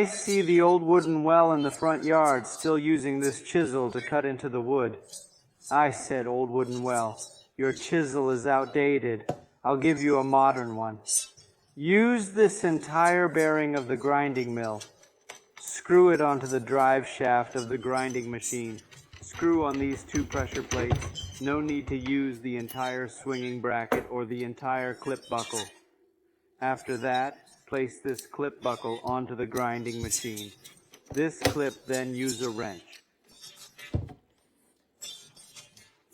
I see the old wooden well in the front yard, still using this chisel to cut into the wood. I said, old wooden well, your chisel is outdated. I'll give you a modern one. Use this entire bearing of the grinding mill. Screw it onto the drive shaft of the grinding machine. Screw on these 2 pressure plates. No need to use the entire swinging bracket or the entire clip buckle. After that, place this clip buckle onto the grinding machine. This clip, then use a wrench.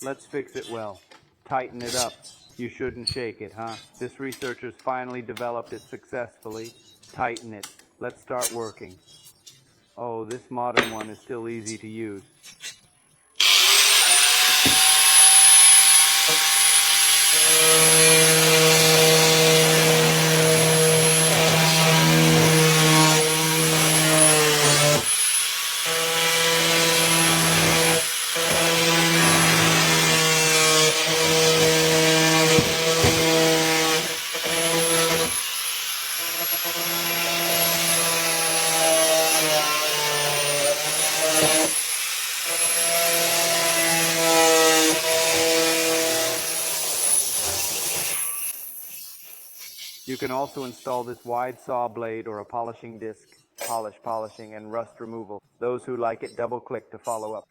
Let's fix it well. Tighten it up. You shouldn't shake it, huh? This researcher's finally developed it successfully. Tighten it. Let's start working. Oh, this modern one is still easy to use. You can also install this wide saw blade or a polishing disc, polishing, and rust removal. Those who like it double-click to follow up.